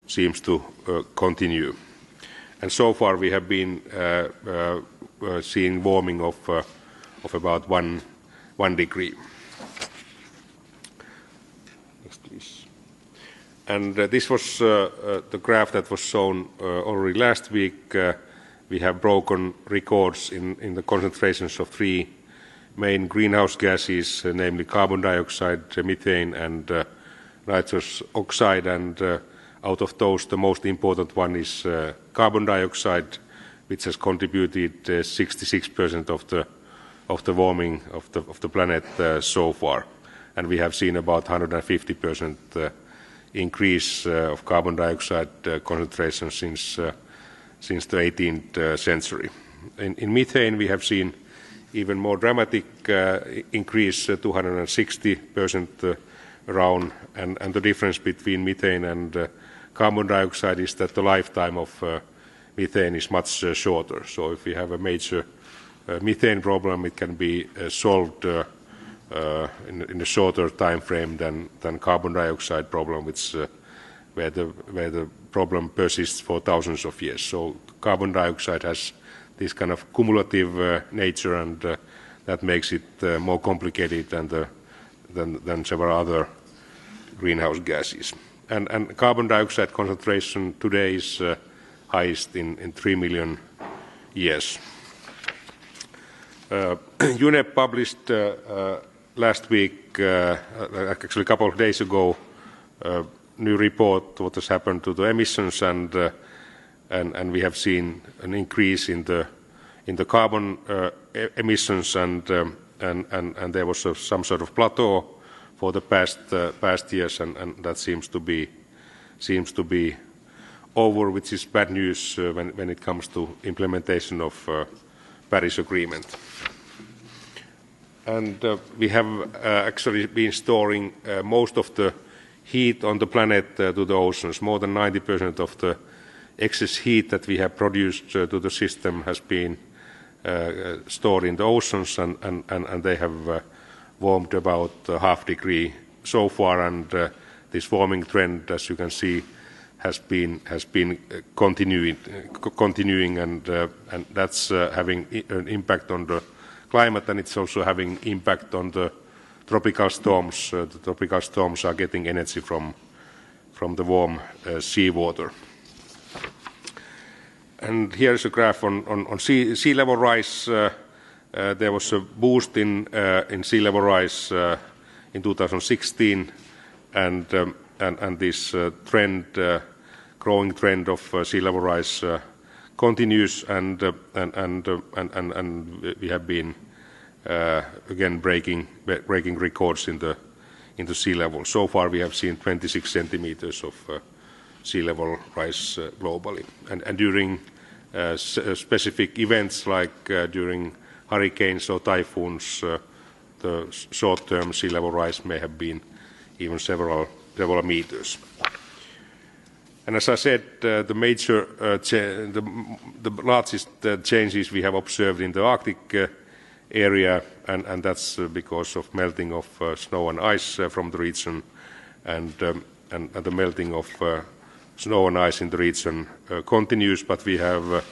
seems to continue. And so far we have been seeing warming of about 1 degree. Next, please. And this was the graph that was shown already last week. We have broken records in the concentrations of 3 main greenhouse gases, namely carbon dioxide, methane, and nitrous oxide. And out of those, the most important one is carbon dioxide, which has contributed 66% of the warming of the planet so far. And we have seen about 150% increase of carbon dioxide concentration since the 18th century. In methane, we have seen even more dramatic increase, 260% around, and the difference between methane and carbon dioxide is that the lifetime of methane is much shorter. So if we have a major methane problem, it can be solved in a shorter time frame than carbon dioxide problem, which where the problem persists for thousands of years. So carbon dioxide has this kind of cumulative nature, and that makes it more complicated than several other greenhouse gases. And carbon dioxide concentration today is highest in 3 million years. UNEP published last week, actually a couple of days ago, new report what has happened to the emissions, and we have seen an increase in the carbon emissions, and there was some sort of plateau for the past years, and that seems to be over, which is bad news when it comes to implementation of Paris Agreement. And we have actually been storing most of the heat on the planet to the oceans. More than 90% of the excess heat that we have produced to the system has been stored in the oceans, and they have warmed about ½ degree so far, and this warming trend, as you can see, has been continuing, and that's having an impact on the climate, and it's also having impact on the tropical storms. The tropical storms are getting energy from the warm seawater. And here's a graph on sea level rise. There was a boost in sea level rise in 2016, and this trend, growing trend of sea level rise continues, and we have been again breaking records in the sea level. So far, we have seen 26 centimeters of sea level rise globally, and during specific events like during hurricanes or typhoons, the short-term sea level rise may have been even several meters. And as I said, the major, the largest changes we have observed in the Arctic area, and that's because of melting of snow and ice from the region, and the melting of snow and ice in the region continues, but we have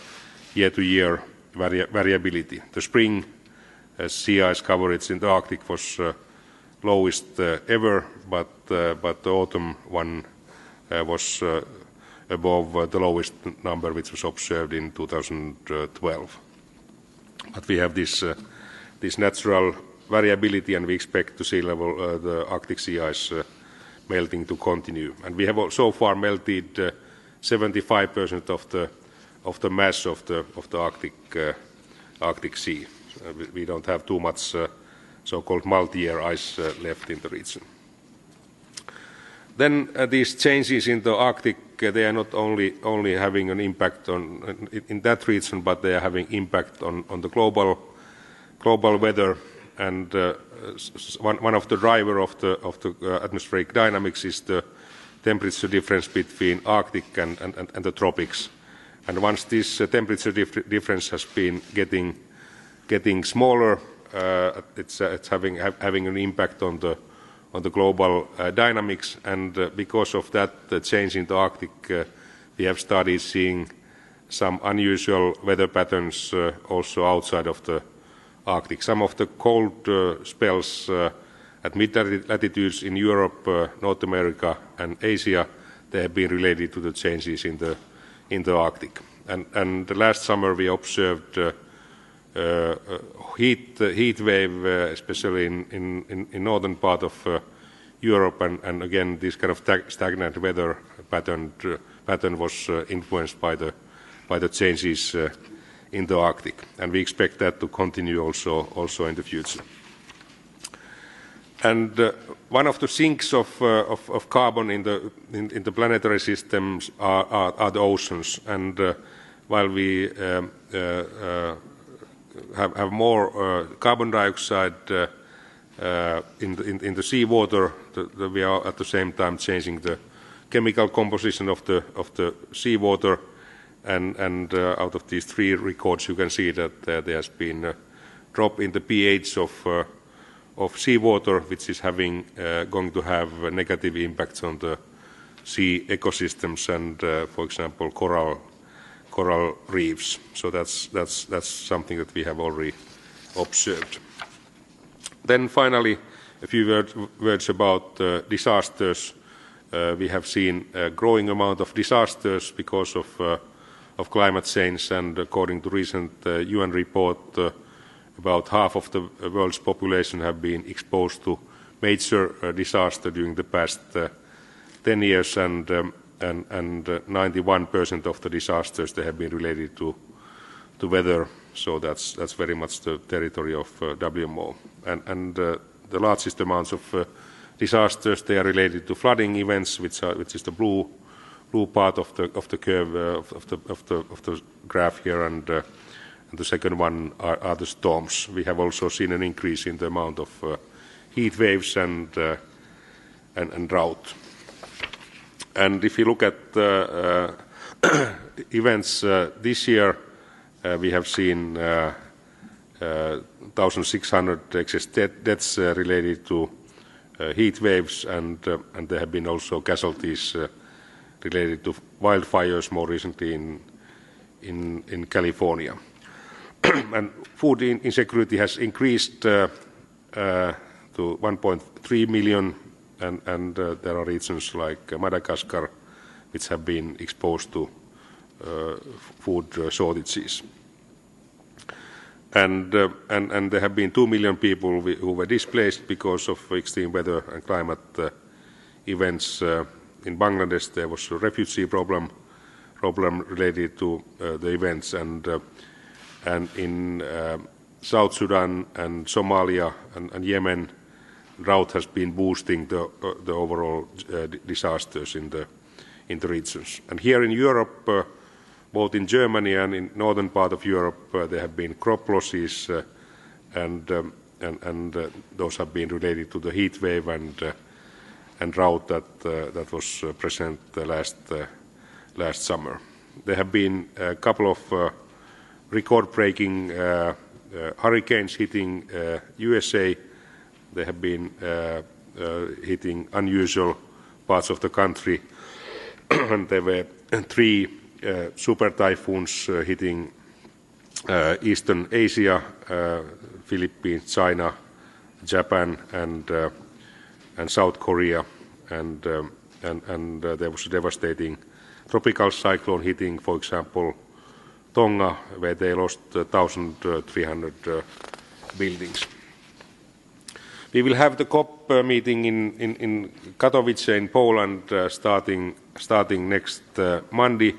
year-to-year variability. The spring sea ice coverage in the Arctic was lowest ever, but the autumn one was above the lowest number which was observed in 2012. But we have this natural variability, and we expect the sea level, the Arctic sea ice melting to continue. And we have so far melted 75% of the mass of the Arctic Sea. We don't have too much so-called multi-year ice left in the region. Then these changes in the Arctic, they are not only having an impact in that region, but they are having impact on the global weather. And one of the driver of the atmospheric dynamics is the temperature difference between Arctic and the tropics. And once this temperature difference has been getting smaller, it's having an impact on the global dynamics, and because of that change in the Arctic, we have started seeing some unusual weather patterns also outside of the Arctic. Some of the cold spells at mid-latitudes in Europe, North America and Asia, they have been related to the changes in the Arctic. And last summer we observed heat wave, especially in northern part of Europe, and again this kind of stagnant weather pattern was influenced by the changes in the Arctic, and we expect that to continue also in the future. And one of the sinks of carbon in the planetary systems are the oceans, and while we have more carbon dioxide in the seawater, we are at the same time changing the chemical composition of the seawater, and out of these 3 records you can see that there has been a drop in the pH of seawater, which is going to have negative impacts on the sea ecosystems and, for example, coral reefs. So that's something that we have already observed. Then finally, a few words about disasters. We have seen a growing amount of disasters because of climate change, and according to recent UN report, about half of the world's population have been exposed to major disaster during the past 10 years, and 91% of the disasters they have been related to weather. So that's very much the territory of WMO. And the largest amounts of disasters, they are related to flooding events, which is the blue part of the curve of the graph here, and the second one are the storms. We have also seen an increase in the amount of heat waves and drought. And if you look at events this year, we have seen 1,600 excess deaths related to heat waves, and there have been also casualties related to wildfires, more recently in California. And food insecurity has increased to 1.3 million, and there are regions like Madagascar which have been exposed to food shortages. And there have been 2 million people who were displaced because of extreme weather and climate events. In Bangladesh there was a refugee problem related to the events, and in South Sudan and Somalia and Yemen, drought has been boosting the overall disasters in the regions. And here in Europe, both in Germany and in northern part of Europe, there have been crop losses, and those have been related to the heat wave and drought that was present last summer. There have been a couple of record-breaking hurricanes hitting USA. They have been hitting unusual parts of the country, and there were 3 super typhoons hitting Eastern Asia, Philippines, China, Japan, and South Korea, and there was a devastating tropical cyclone hitting, for example, Tonga, where they lost 1,300 buildings. We will have the COP meeting in Katowice in Poland starting next Monday,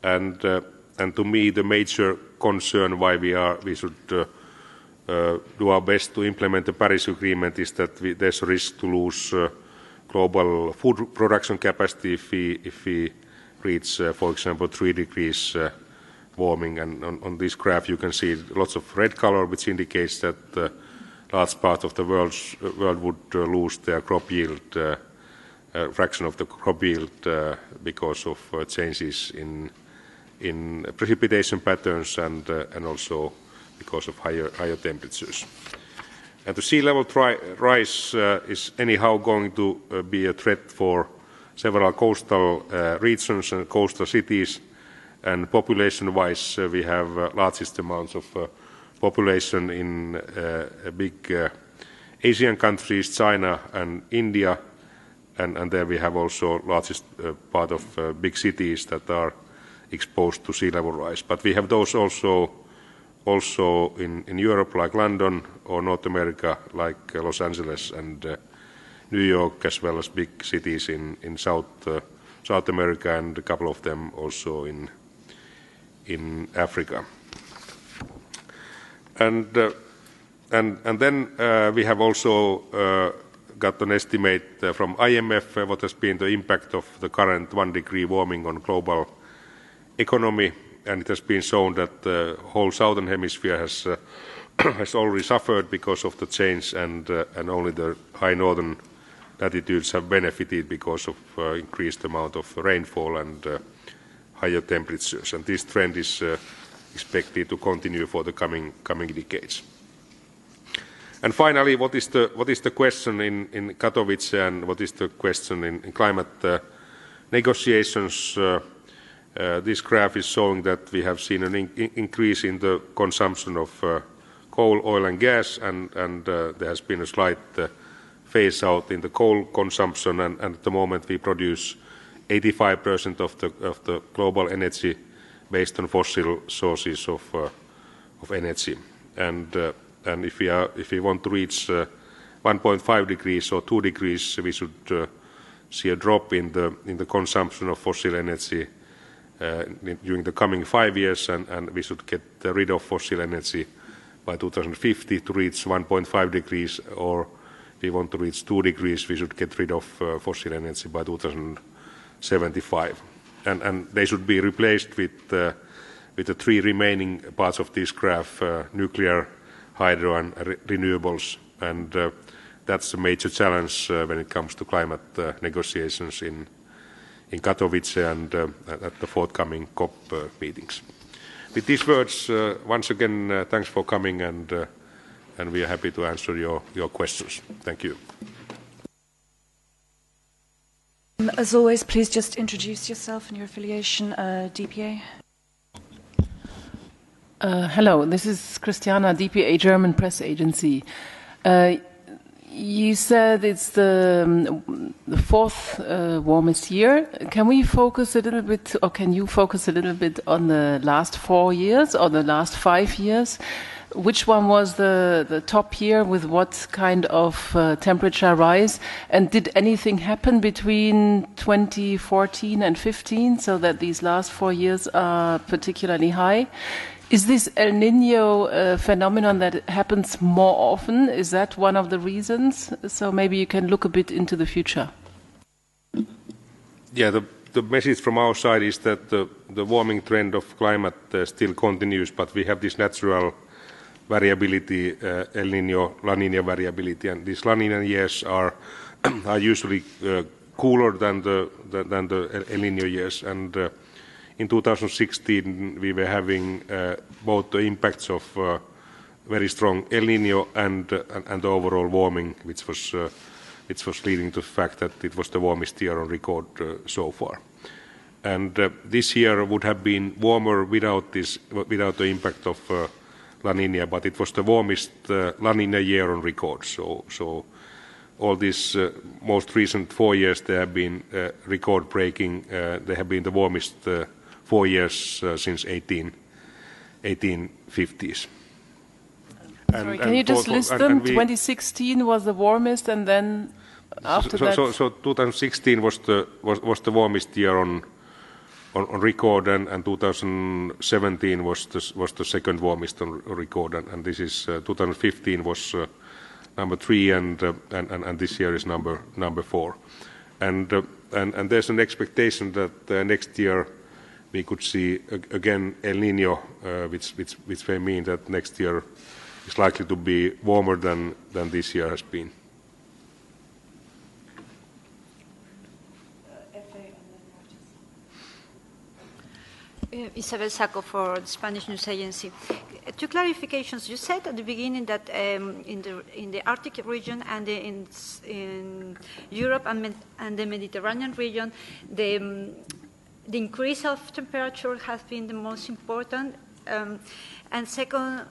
and to me the major concern why we should do our best to implement the Paris Agreement is that there's a risk to lose global food production capacity if we reach, for example, 3 degrees warming. And on this graph you can see lots of red color, which indicates that large part of the world would lose their crop yield, fraction of the crop yield, because of changes in precipitation patterns and also because of higher temperatures. And the sea level rise is anyhow going to be a threat for several coastal regions and coastal cities, and population-wise we have largest amounts of population in big Asian countries, China and India, and there we have also largest part of big cities that are exposed to sea level rise. But we have those also in Europe, like London, or North America, like Los Angeles and New York, as well as big cities in South America, and a couple of them also in Africa. And then we have also got an estimate from IMF what has been the impact of the current 1 degree warming on global economy, and it has been shown that the whole southern hemisphere has has already suffered because of the change, and only the high northern latitudes have benefited because of increased amount of rainfall and higher temperatures. And this trend is expected to continue for the coming decades. And finally, what is the question in Katowice, and what is the question in climate negotiations? This graph is showing that we have seen an increase in the consumption of coal, oil and gas, and there has been a slight phase out in the coal consumption, and at the moment we produce 85% of the global energy based on fossil sources of energy. And if we want to reach 1.5 degrees or 2 degrees, we should see a drop in the consumption of fossil energy during the coming 5 years, and we should get rid of fossil energy by 2050 to reach 1.5 degrees, or if we want to reach 2 degrees, we should get rid of fossil energy by 2075. And they should be replaced with the 3 remaining parts of this graph, nuclear, hydro and renewables, and that's a major challenge when it comes to climate negotiations in Katowice and at the forthcoming COP meetings. With these words, once again, thanks for coming, and we are happy to answer your questions. Thank you. As always, please just introduce yourself and your affiliation, DPA. Hello, this is Christiana, DPA, German press agency. You said it's the 4th warmest year. Can we focus a little bit, or can you focus a little bit on the last 4 years or the last 5 years? Which one was the top year with what kind of temperature rise? And did anything happen between 2014 and 15 so that these last 4 years are particularly high? Is this El Niño phenomenon that happens more often? Is that one of the reasons? So maybe you can look a bit into the future. Yeah, the message from our side is that the warming trend of climate still continues, but we have this natural variability, El Niño, La Niña variability, and these La Niña years are usually cooler than the El Niño years, and in 2016 we were having both the impacts of very strong El Niño and the overall warming, which was leading to the fact that it was the warmest year on record so far. And this year would have been warmer without the impact of La Niña, but it was the warmest La Niña year on record. So all these most recent 4 years, they have been record-breaking. They have been the warmest 4 years since 1850s. Sorry, can you just list them? 2016 was the warmest, and then after that. So 2016 was the warmest year on record, and 2017 was the second warmest on record, and this is 2015 was number 3, and this year is number 4, and there's an expectation that next year we could see again El Niño, which may mean that next year is likely to be warmer than this year has been. Isabel Sacco for the Spanish News Agency. two clarifications. You said at the beginning that in the Arctic region and in Europe and the Mediterranean region, the increase of temperature has been the most important. And second,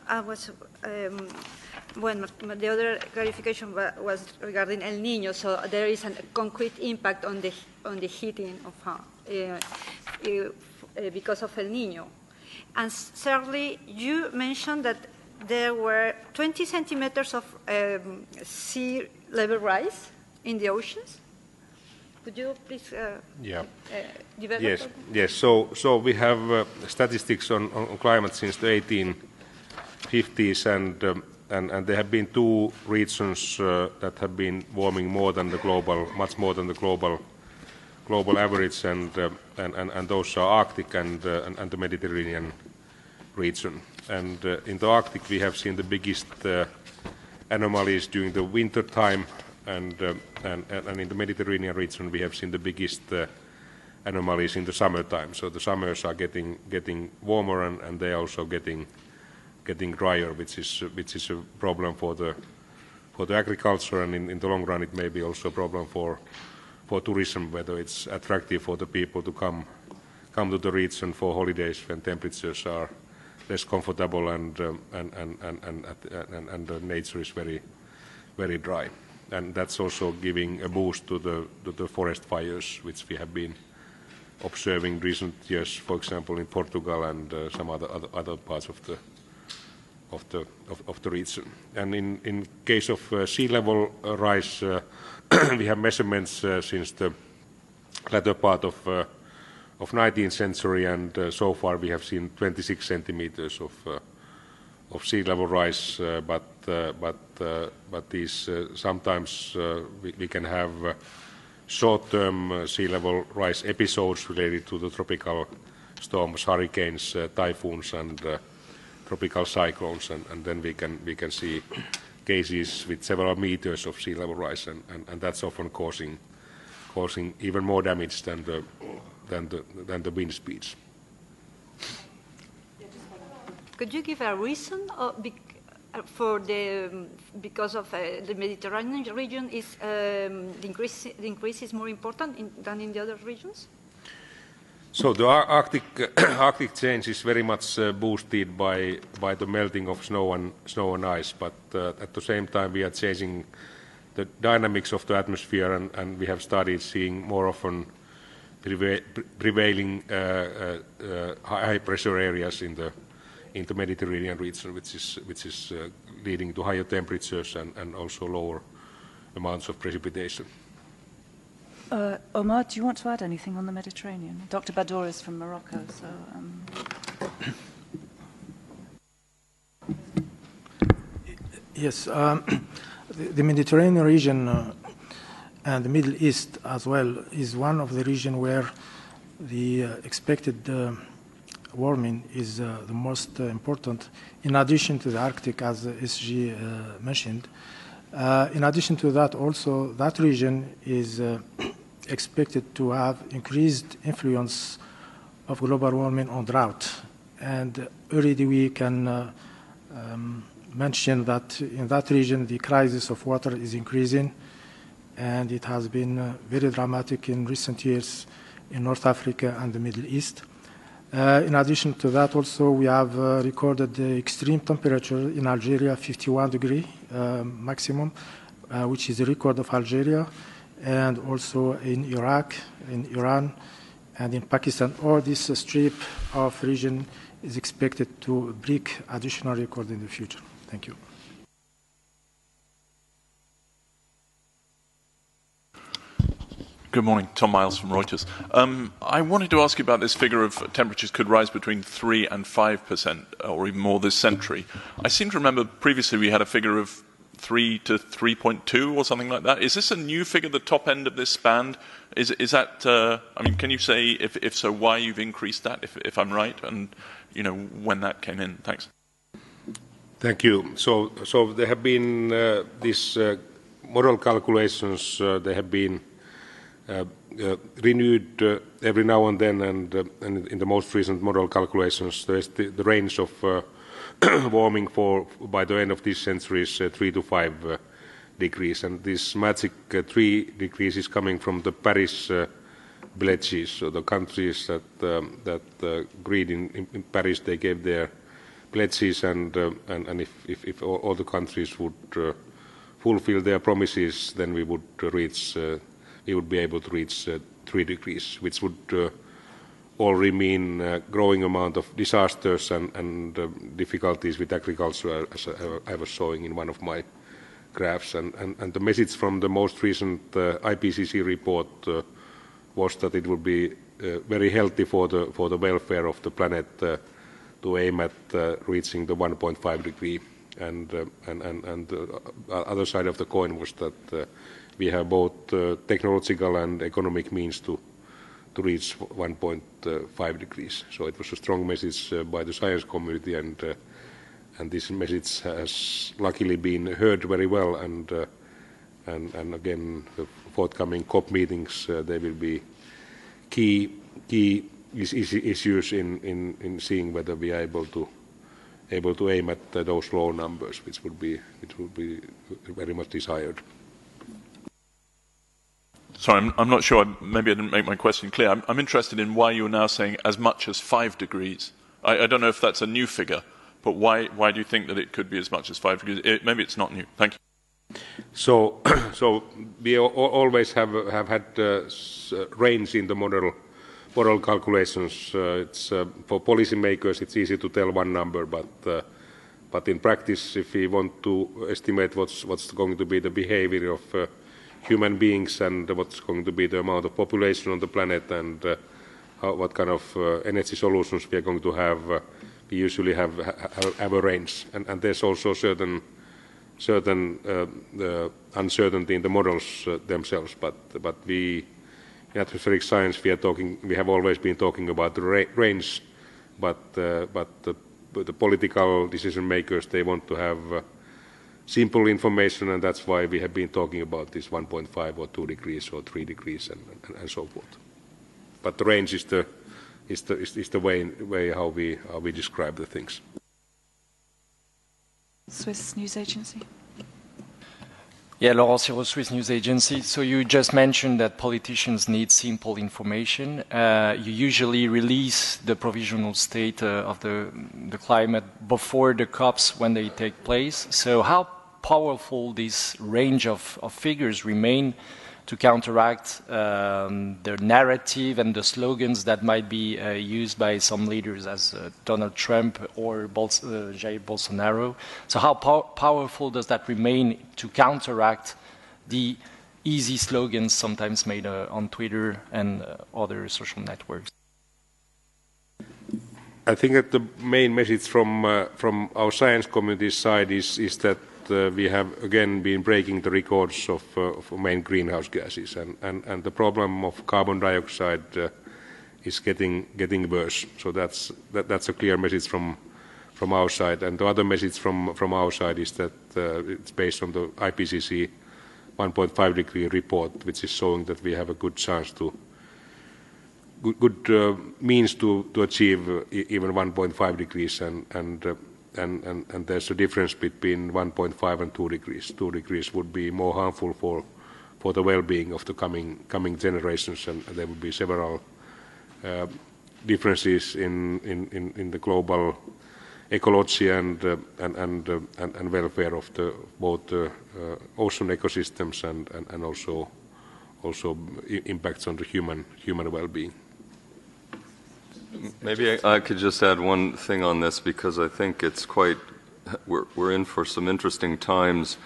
the other clarification was regarding El Niño. So there is a concrete impact on the heating of because of El Niño. And thirdly, you mentioned that there were 20 centimeters of sea level rise in the oceans. Could you please develop? Yes, yes. So we have statistics on climate since the 1850s, and there have been two regions that have been warming more than the global, much more than the global average, and those are Arctic and the Mediterranean region. And in the Arctic, we have seen the biggest anomalies during the winter time. And in the Mediterranean region, we have seen the biggest anomalies in the summertime. So the summers are getting warmer, and they are also getting drier, which is a problem for the agriculture, and in the long run, it may be also a problem for tourism, whether it's attractive for the people to come to the region for holidays when temperatures are less comfortable and the nature is very dry. And that's also giving a boost to the forest fires, which we have been observing recent years, for example, in Portugal and some other parts of the region. And in case of sea level rise, we have measurements since the latter part of 19th century, and so far we have seen 26 centimeters of sea level rise, but these sometimes we can have short-term sea level rise episodes related to the tropical storms, hurricanes, typhoons, and tropical cyclones, and then we can see cases with several meters of sea level rise, and that's often causing even more damage than the wind speeds. Could you give a reason for because of the Mediterranean region is the increase is more important than in the other regions? So the Arctic change is very much boosted by the melting of snow and ice, but at the same time we are changing the dynamics of the atmosphere, and we have started seeing more often prevailing high pressure areas in the Mediterranean region, which is leading to higher temperatures and also lower amounts of precipitation. Omar, do you want to add anything on the Mediterranean? Dr. Baddour is from Morocco, so... Yes, the Mediterranean region and the Middle East as well is one of the regions where the expected warming is the most important, in addition to the Arctic, as SG mentioned. In addition to that, also, that region is expected to have increased influence of global warming on drought. And already we can mention that in that region, the crisis of water is increasing, and it has been very dramatic in recent years in North Africa and the Middle East. In addition to that, also, we have recorded the extreme temperature in Algeria, 51 degree maximum, which is the record of Algeria, and also in Iraq, in Iran, and in Pakistan. All this strip of region is expected to break additional record in the future. Thank you. Good morning, Tom Miles from Reuters. I wanted to ask you about this figure of temperatures could rise between 3 and 5%, or even more this century. I seem to remember previously we had a figure of 3 to 3.2 or something like that. Is this a new figure, the top end of this span? Is that, I mean, can you say, if so, why you've increased that, if I'm right, and, you know, when that came in? Thanks. Thank you. So there have been these model calculations, they have been renewed every now and then, and in the most recent model calculations, there is the range of warming by the end of this century is 3 to 5 degrees, and this magic 3 degrees is coming from the Paris pledges. So the countries that agreed in Paris, they gave their pledges, and if all the countries would fulfill their promises, then we would be able to reach 3 degrees, which would already mean a growing amount of disasters and difficulties with agriculture, as I was showing in one of my graphs. And the message from the most recent IPCC report was that it would be very healthy for the welfare of the planet to aim at reaching the 1.5 degree. And the other side of the coin was that we have both technological and economic means to reach 1.5 degrees. So it was a strong message by the science community, and this message has luckily been heard very well. And again, the forthcoming COP meetings, they will be key issues in seeing whether we are able to aim at those low numbers, which would be very much desired. Sorry, I'm not sure. Maybe I didn't make my question clear. I'm interested in why you're now saying as much as 5 degrees. I don't know if that's a new figure, but why do you think that it could be as much as 5 degrees? Maybe it's not new. Thank you. So we always have had range in the model calculations. It's for policymakers, it's easy to tell one number, but in practice, if we want to estimate what's going to be the behavior of human beings and what's going to be the amount of population on the planet and what kind of energy solutions we are going to have, we usually have a range. And there's also certain uncertainty in the models themselves. But we, in atmospheric science, we have always been talking about the range, but the political decision makers, they want to have simple information, and that's why we have been talking about this 1.5 or 2 degrees or 3 degrees and so forth. But the range is the way how we describe the things. Swiss News Agency. Yeah, Laurent Siro, Swiss News Agency. So you just mentioned that politicians need simple information. You usually release the provisional state of the climate before the COPs when they take place. So how powerful this range of figures remain to counteract the narrative and the slogans that might be used by some leaders as Donald Trump or Jair Bolsonaro. So how powerful does that remain to counteract the easy slogans sometimes made on Twitter and other social networks? I think that the main message from our science community side is that we have again been breaking the records of main greenhouse gases, and the problem of carbon dioxide is getting worse. So that's a clear message from our side. And the other message from our side is that it's based on the IPCC 1.5 degree report, which is showing that we have a good chance to good means to achieve even 1.5 degrees, and there's a difference between 1.5 and 2 degrees. 2 degrees would be more harmful for the well-being of the coming generations, and there would be several differences in the global ecology and welfare of both ocean ecosystems and also impacts on the human well-being. Maybe I could just add one thing on this, because I think it's we're in for some interesting times.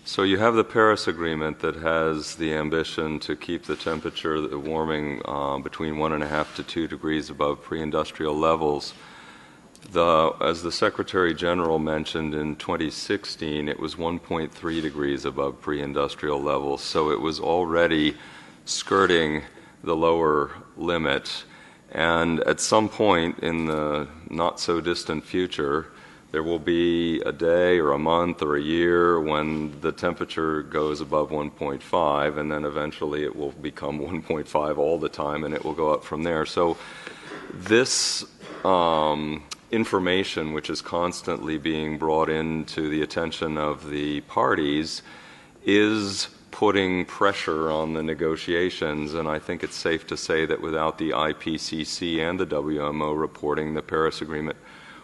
So you have the Paris Agreement that has the ambition to keep the temperature warming between 1.5 to 2 degrees above pre-industrial levels. As the Secretary General mentioned, in 2016 it was 1.3 degrees above pre-industrial levels, so it was already skirting the lower limit. And at some point in the not-so-distant future, there will be a day or a month or a year when the temperature goes above 1.5, and then eventually it will become 1.5 all the time, and it will go up from there. So this information which is constantly being brought into the attention of the parties is putting pressure on the negotiations, and I think it's safe to say that without the IPCC and the WMO reporting, the Paris Agreement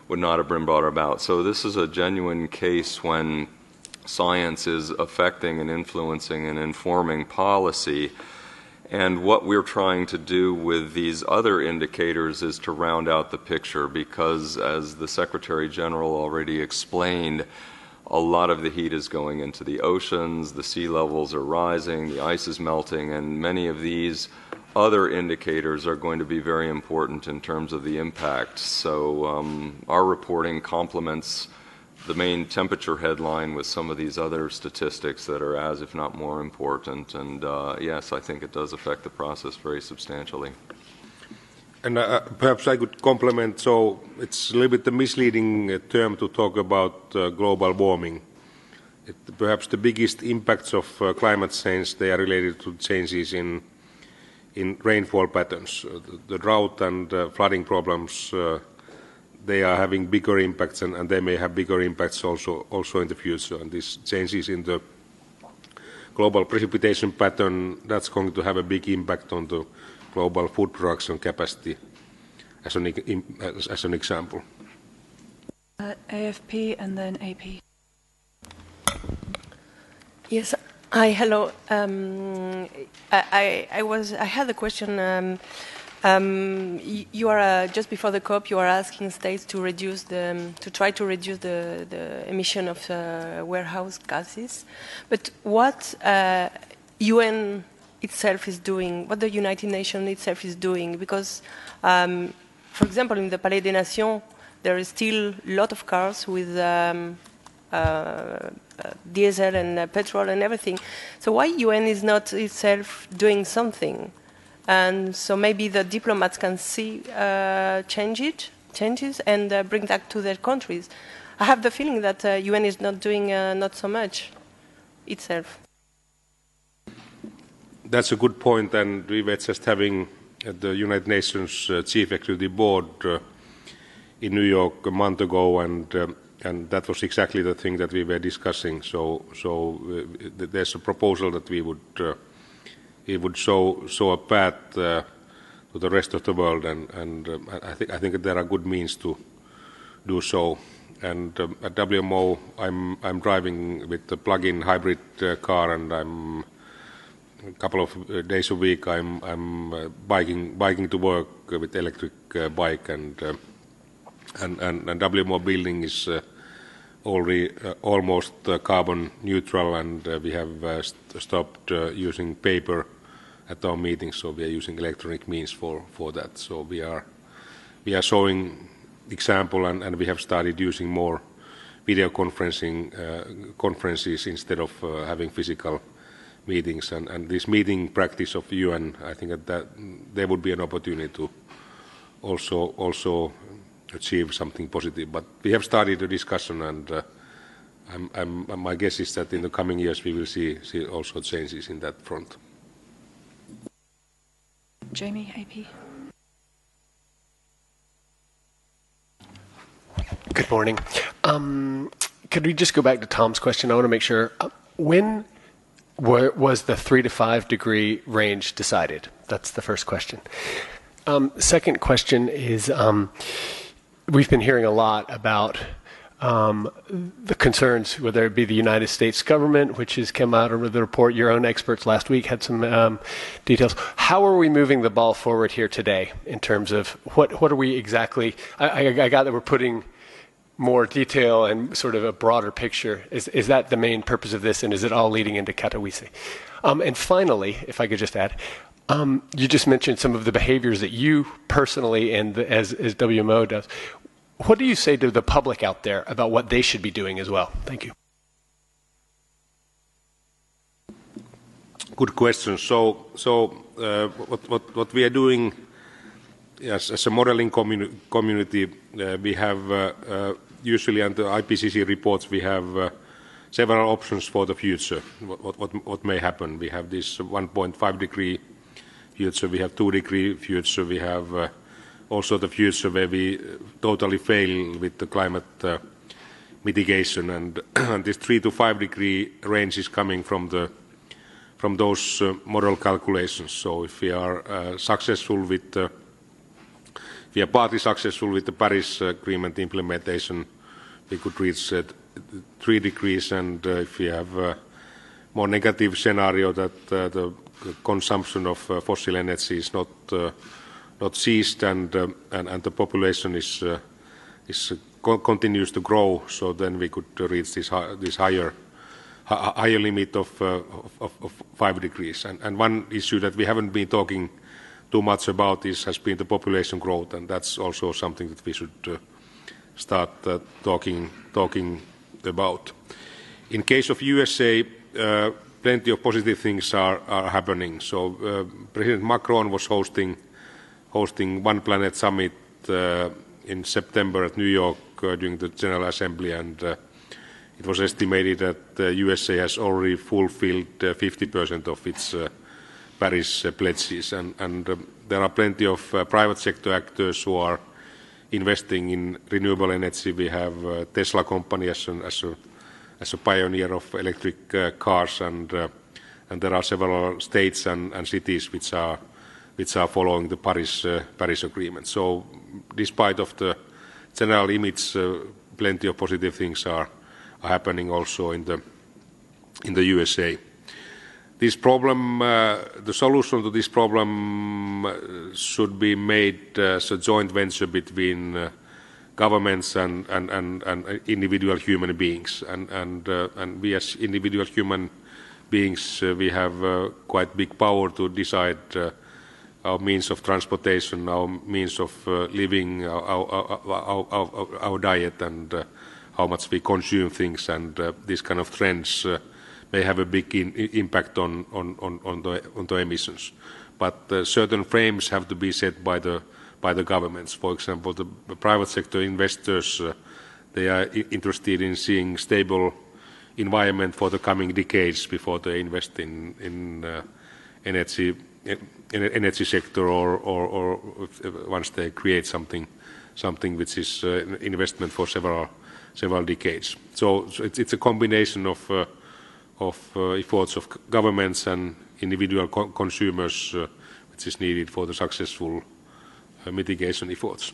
would not have been brought about. So this is a genuine case when science is affecting and influencing and informing policy. And what we're trying to do with these other indicators is to round out the picture, because as the Secretary General already explained, a lot of the heat is going into the oceans, the sea levels are rising, the ice is melting, and many of these other indicators are going to be very important in terms of the impact. So our reporting complements the main temperature headline with some of these other statistics that are as, if not more important. And yes, I think it does affect the process very substantially. And perhaps I could complement, so it's a little bit a misleading term to talk about global warming. Perhaps the biggest impacts of climate change, they are related to changes in rainfall patterns. The drought and flooding problems, they are having bigger impacts, and they may have bigger impacts also in the future. And these changes in the global precipitation pattern, that's going to have a big impact on the global food production capacity, as an example. AFP and then AP. Yes. Hi. Hello. I had a question. You are just before the COP. You are asking states to try to reduce the emission of warehouse gases. But what UN itself is doing, what the United Nations itself is doing, because, for example, in the Palais des Nations, there is still a lot of cars with diesel and petrol and everything. So why UN is not itself doing something? And so maybe the diplomats can see changes and bring that to their countries. I have the feeling that UN is not doing not so much itself. That's a good point, and we were just having the United Nations Chief Executive Board in New York a month ago, and that was exactly the thing that we were discussing. So there's a proposal that we would show a path to the rest of the world, and I think there are good means to do so. And at WMO, I'm driving with a plug-in hybrid car, and I'm a couple of days a week I'm biking to work with electric bike, and WMO building is already almost carbon neutral, and we have stopped using paper at our meetings, so we are using electronic means for that. So we are showing example, and we have started using more video conferences instead of having physical meetings, and this meeting practice of UN, I think that there would be an opportunity to also achieve something positive. But we have started a discussion, and my guess is that in the coming years we will see also changes in that front. Jamie, AP. Good morning. Could we just go back to Tom's question? I want to make sure. When was the 3 to 5 degree range decided? That's the first question. Second question is, we've been hearing a lot about the concerns, whether it be the United States government, which has come out with the report. Your own experts last week had some details. How are we moving the ball forward here today in terms of what are we exactly? I got that we're putting more detail and sort of a broader picture. Is that the main purpose of this, and is it all leading into Katowice? And finally, if I could just add, you just mentioned some of the behaviors that you personally and as WMO does. What do you say to the public out there about what they should be doing as well? Thank you. Good question. So what we are doing as a modeling community, we have usually under IPCC reports we have several options for the future. What may happen? We have this 1.5 degree future, we have 2 degree future, we have also the future where we totally fail with the climate mitigation, and, and this 3 to 5 degree range is coming from those model calculations. So if we are successful with we are partly successful with the Paris Agreement implementation, we could reach 3 degrees, and if we have a more negative scenario that the consumption of fossil energy is not ceased, and the population is continues to grow, so then we could reach this higher limit of 5 degrees. And one issue that we haven't been talking too much about has been the population growth, and that's also something that we should start talking about. In case of USA, plenty of positive things are happening. So President Macron was hosting One Planet Summit in September at New York during the General Assembly, and it was estimated that the USA has already fulfilled 50% of its Paris pledges, and there are plenty of private sector actors who are investing in renewable energy. We have Tesla company as a pioneer of electric cars, and there are several states and cities which are following the Paris Agreement. So, despite of the general image, plenty of positive things are happening also in the USA. This problem, the solution to this problem should be made as a joint venture between governments and individual human beings. And we as individual human beings, we have quite big power to decide our means of transportation, our means of living, our diet, and how much we consume things, and these kind of trends may have a big impact on the emissions. But certain frames have to be set by the governments. For example, the private sector investors, they are interested in seeing stable environment for the coming decades before they invest in energy sector, or once they create something which is investment for several decades. So it's a combination of efforts of governments and individual consumers which is needed for the successful mitigation efforts.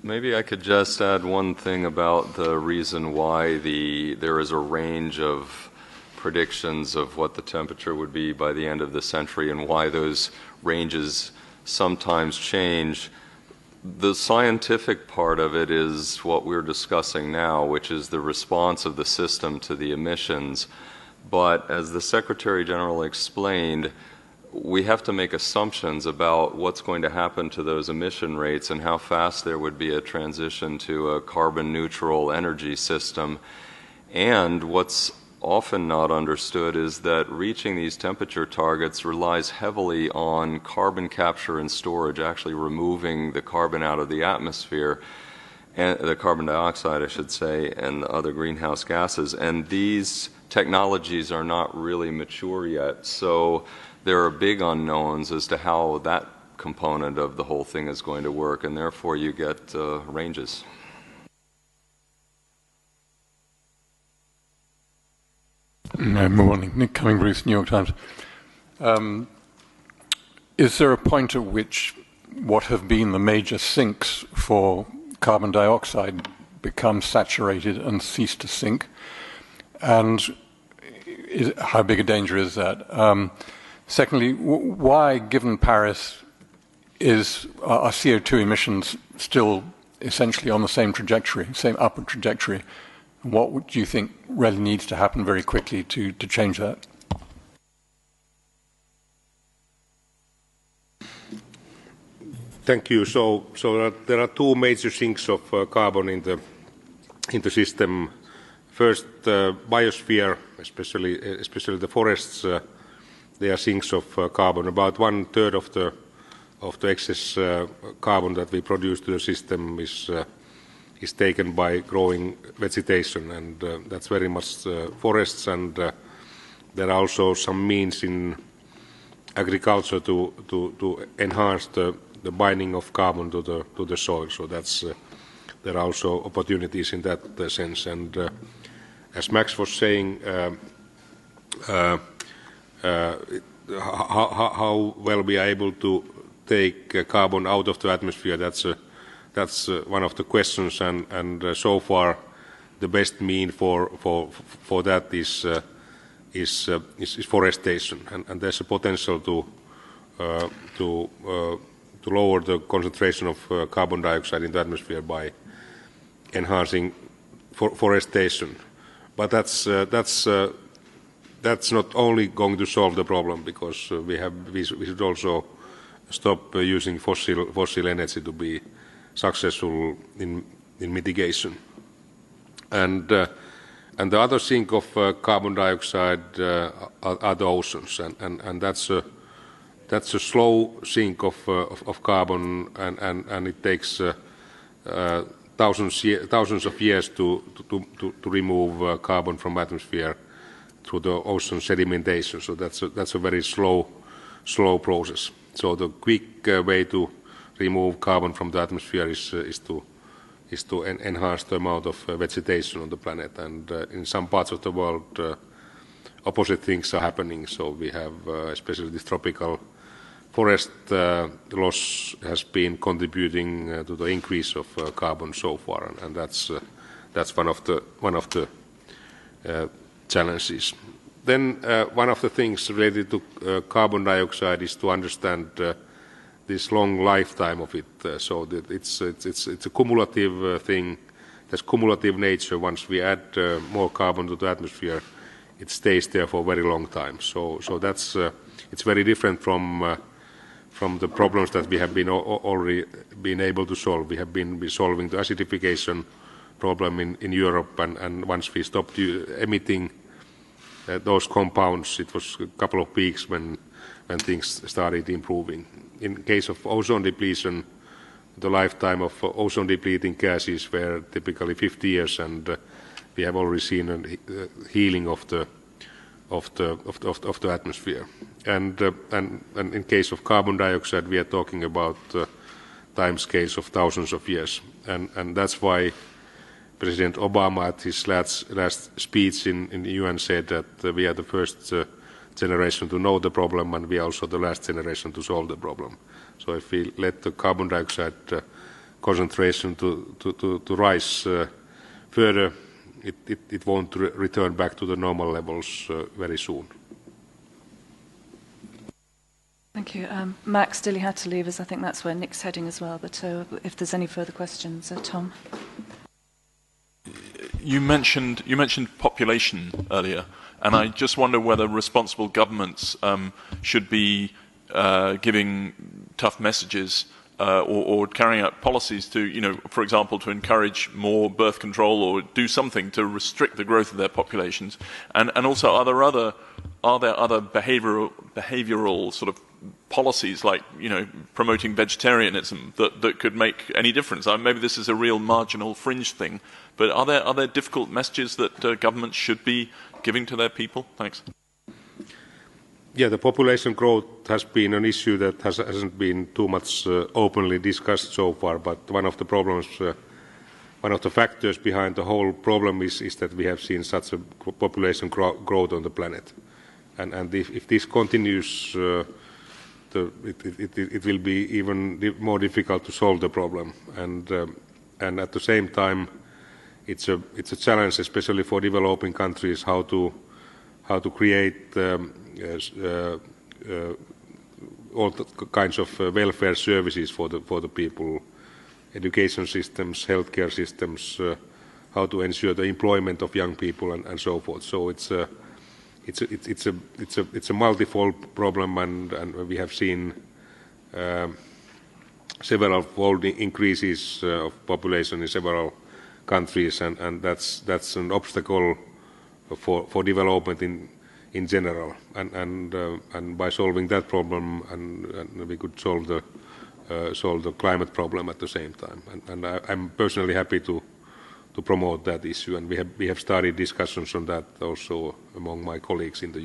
Maybe I could just add one thing about the reason why there is a range of predictions of what the temperature would be by the end of the century, and why those ranges sometimes change. The scientific part of it is what we're discussing now, which is the response of the system to the emissions. But as the Secretary General explained, we have to make assumptions about what's going to happen to those emission rates and how fast there would be a transition to a carbon neutral energy system. And what's often not understood is that reaching these temperature targets relies heavily on carbon capture and storage, actually removing the carbon out of the atmosphere, and the carbon dioxide, I should say, and other greenhouse gases. And these technologies are not really mature yet. So there are big unknowns as to how that component of the whole thing is going to work, and therefore you get ranges. Good morning. Nick Cumming-Bruce, New York Times. Is there a point at which what have been the major sinks for carbon dioxide become saturated and cease to sink? And how big a danger is that? Secondly, why, given Paris, are CO2 emissions still essentially on the same trajectory, same upward trajectory? What do you think really needs to happen very quickly to change that? Thank you. So there are two major sinks of carbon in the system. First, biosphere, especially the forests, they are sinks of carbon. About 1/3 of the excess carbon that we produce to the system is taken by growing vegetation, and that's very much forests, and there are also some means in agriculture to enhance the the binding of carbon to the soil. So that's there are also opportunities in that sense. And as Max was saying, how well we are able to take carbon out of the atmosphere, that's one of the questions. And so far, the best mean for that is forestation, and there's a potential to lower the concentration of carbon dioxide in the atmosphere by enhancing forestation. But that's not only going to solve the problem, because we should also stop using fossil energy to be successful in mitigation. And the other sink of carbon dioxide are the oceans, and that's a slow sink of carbon, and it takes thousands of years to remove carbon from atmosphere through the ocean sedimentation. So that's a very slow process. So the quick way to remove carbon from the atmosphere is to enhance the amount of vegetation on the planet. And in some parts of the world, opposite things are happening. So we have, especially this tropical forest loss has been contributing to the increase of carbon so far, and that's one of the challenges. Then one of the things related to carbon dioxide is to understand this long lifetime of it. So that it's a cumulative thing. There's cumulative nature. Once we add more carbon to the atmosphere, it stays there for a very long time. So that's it's very different from the problems that we have been already been able to solve. We have been solving the acidification problem in Europe, and once we stopped emitting those compounds, it was a couple of weeks when things started improving. In case of ozone depletion, the lifetime of ozone depleting gases were typically 50 years, and we have already seen a healing of the atmosphere. And in case of carbon dioxide, we are talking about time scales of thousands of years, and that's why President Obama at his last speech in the UN said that we are the first generation to know the problem, and we are also the last generation to solve the problem. So if we let the carbon dioxide concentration to rise further, it won't return back to the normal levels very soon. Thank you. Maxx Dilley had to leave us. I think that's where Nick's heading as well. But if there's any further questions, Tom. You mentioned population earlier, and I just wonder whether responsible governments should be giving tough messages or carrying out policies to, for example, to encourage more birth control or do something to restrict the growth of their populations. And also, are there other behavioral sort of policies, like promoting vegetarianism, that could make any difference? Maybe this is a real marginal fringe thing, but are there difficult messages that governments should be giving to their people? Thanks. Yeah, the population growth has been an issue that hasn't been too much openly discussed so far, but one of the problems, one of the factors behind the whole problem is that we have seen such a population growth on the planet. And if this continues, it will be even more difficult to solve the problem. And at the same time, it's a challenge, especially for developing countries, how to create all kinds of welfare services for the people, education systems, healthcare systems, how to ensure the employment of young people, and so forth. So it's a multifold problem, and we have seen several fold increases of population in several countries, and that's an obstacle for development in general, and by solving that problem, and we could solve the climate problem at the same time. And I'm personally happy to promote that issue, and we have started discussions on that also among my colleagues in the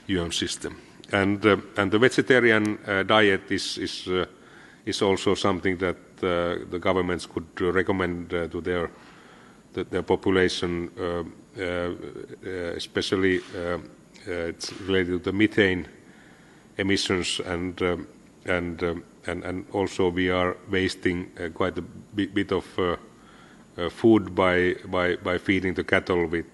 UN system. And the vegetarian diet is is also something that the governments could recommend to their population, especially it's related to the methane emissions, and also we are wasting quite a bit of food by feeding the cattle with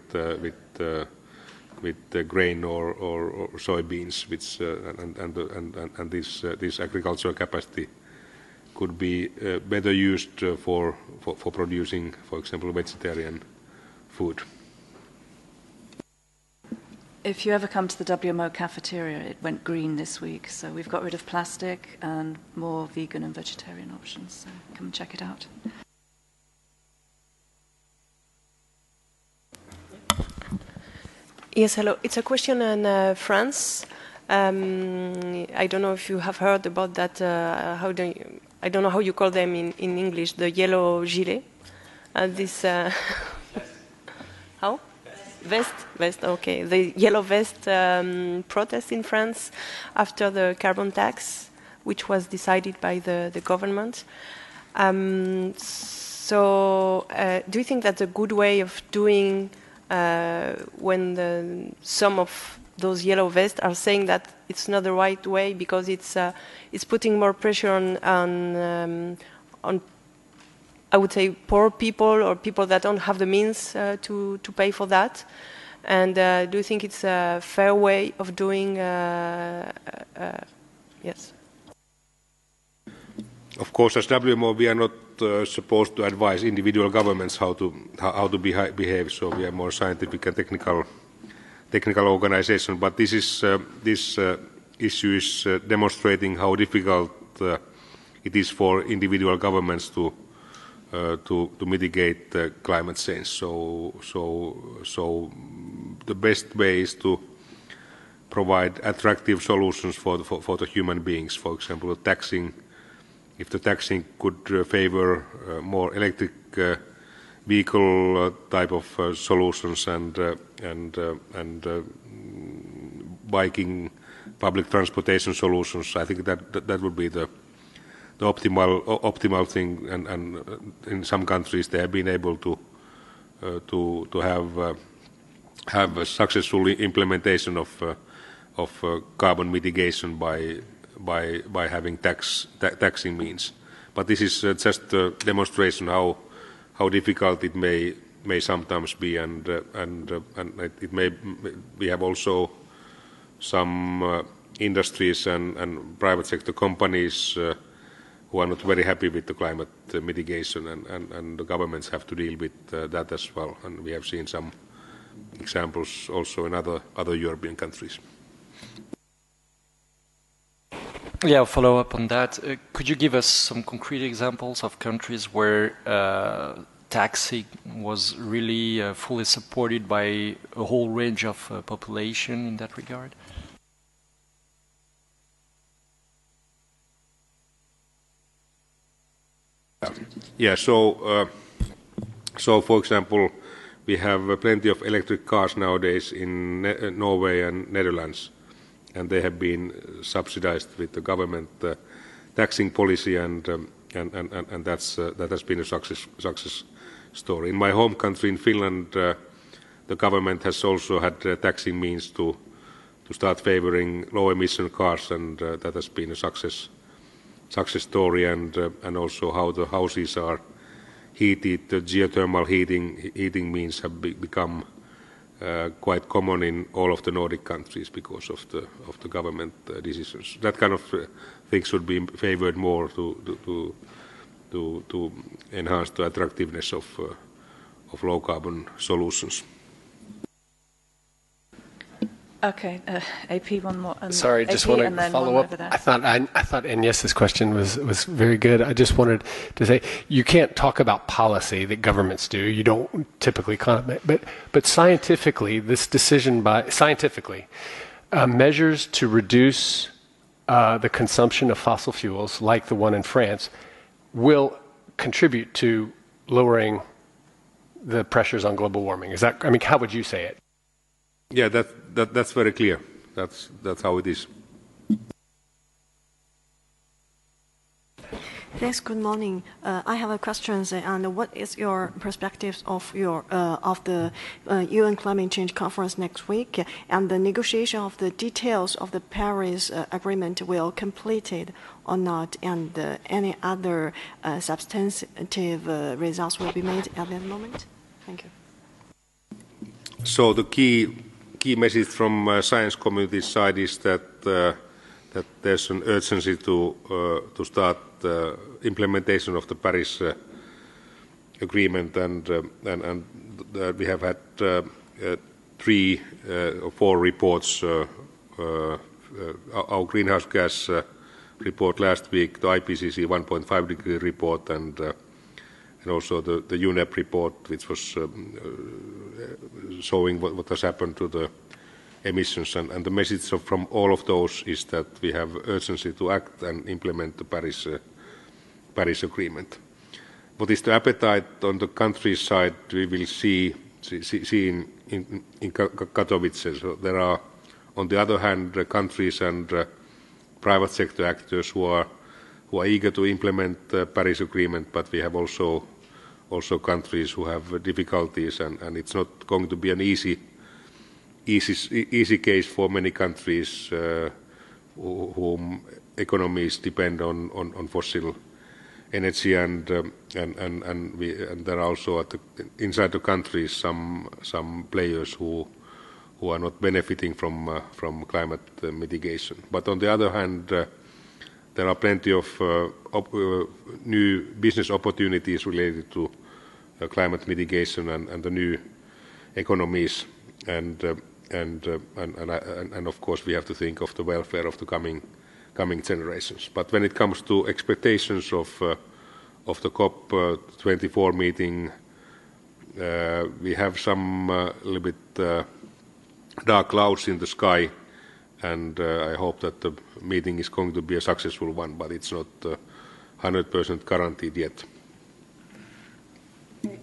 grain or soybeans, which and this agricultural capacity could be better used for producing, for example, vegetarian food. If you ever come to the WMO cafeteria, it went green this week, so we've got rid of plastic and more vegan and vegetarian options, so come and check it out. Yes, hello. It's a question on France. I don't know if you have heard about that. I don't know how you call them in English. The yellow gilet. This. How? Vest. Okay. The yellow vest protest in France after the carbon tax, which was decided by the government. So, do you think that's a good way of doing? When some of those yellow vests are saying that it's not the right way because it's putting more pressure on I would say poor people or people that don't have the means to pay for that. And do you think it's a fair way of doing? Yes. Of course, as WMO, we are not supposed to advise individual governments how to behave. So we are more scientific and technical organization. But this issue is demonstrating how difficult it is for individual governments to mitigate climate change. So the best way is to provide attractive solutions for the human beings. For example, taxing. If the taxing could favor more electric vehicle type of solutions and biking, public transportation solutions, I think that would be the optimal thing. And in some countries they have been able to have a successful implementation of carbon mitigation by having taxing means, but this is just a demonstration how difficult it may sometimes be, and it may. We have also some industries and private sector companies who are not very happy with the climate mitigation, and the governments have to deal with that as well. And we have seen some examples also in other European countries. Yeah, I'll follow up on that. Could you give us some concrete examples of countries where taxing was really fully supported by a whole range of population in that regard? Yeah, so for example, we have plenty of electric cars nowadays in Norway and Netherlands, and they have been subsidized with the government taxing policy, and that has been a success story. In my home country, in Finland, the government has also had taxing means to start favoring low emission cars, and that has been a success story, and also how the houses are heated. The geothermal heating means have become quite common in all of the Nordic countries because of the government decisions. That kind of things should be favored more to enhance the attractiveness of low carbon solutions. Okay, AP, one more. Sorry, just want to follow up. I thought Agnieszka's question was very good. I just wanted to say, you can't talk about policy that governments do. You don't typically comment, but scientifically, this decision measures to reduce the consumption of fossil fuels, like the one in France, will contribute to lowering the pressures on global warming. Is that? I mean, how would you say it? Yeah, that's very clear. That's how it is. Thanks. Good morning. I have a question. And what is your perspective of the UN Climate Change Conference next week, and the negotiation of the details of the Paris Agreement will completed or not, and any other substantive results will be made at that moment? Thank you. So the key message from science community side is that that there's an urgency to start implementation of the Paris Agreement, and we have had 3 or 4 reports. Our greenhouse gas report last week, the IPCC 1.5 degree report, and also the UNEP report, which was showing what has happened to the emissions, and the message from all of those is that we have urgency to act and implement the Paris Agreement. What is the appetite on the countries side? We will see in Katowice. So there are, on the other hand, countries and private sector actors who are eager to implement the Paris Agreement, but we have also countries who have difficulties, and it's not going to be an easy case for many countries whom economies depend on fossil energy, and there are also inside the countries some players who are not benefiting from climate mitigation. But on the other hand, there are plenty of new business opportunities related to climate mitigation and the new economies, and of course we have to think of the welfare of the coming generations. But when it comes to expectations of the COP24 meeting, we have some little bit dark clouds in the sky, and I hope that the meeting is going to be a successful one, but it's not 100% guaranteed yet.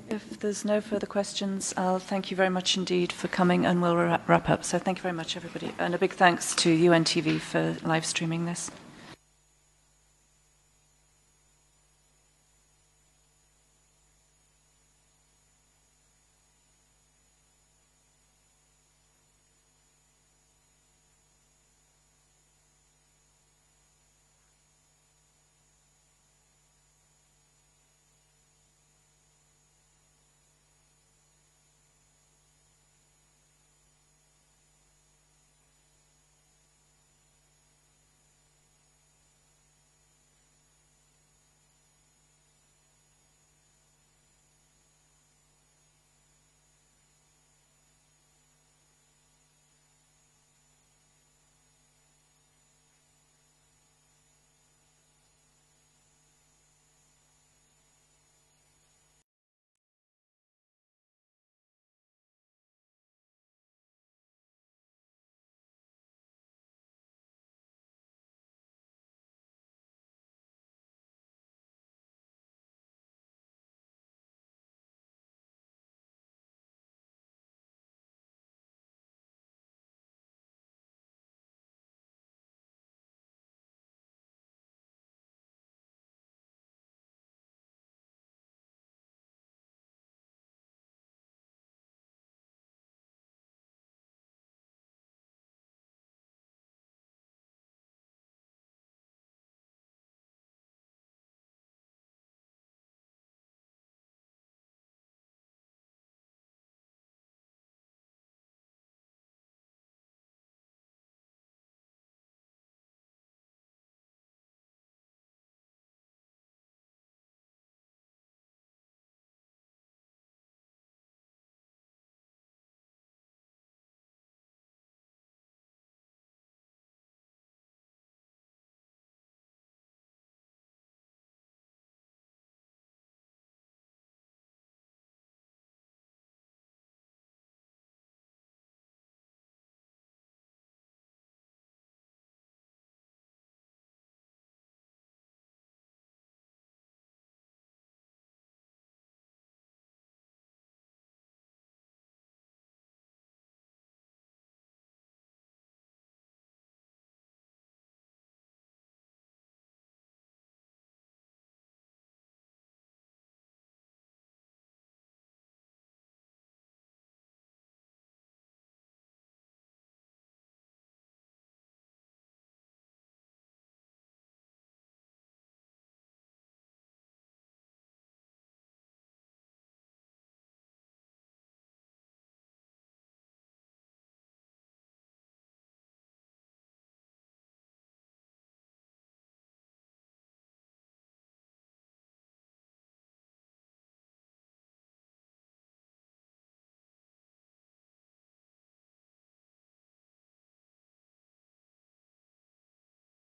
If there's no further questions, I'll thank you very much indeed for coming, and we'll wrap up. So thank you very much, everybody. And a big thanks to UNTV for live streaming this.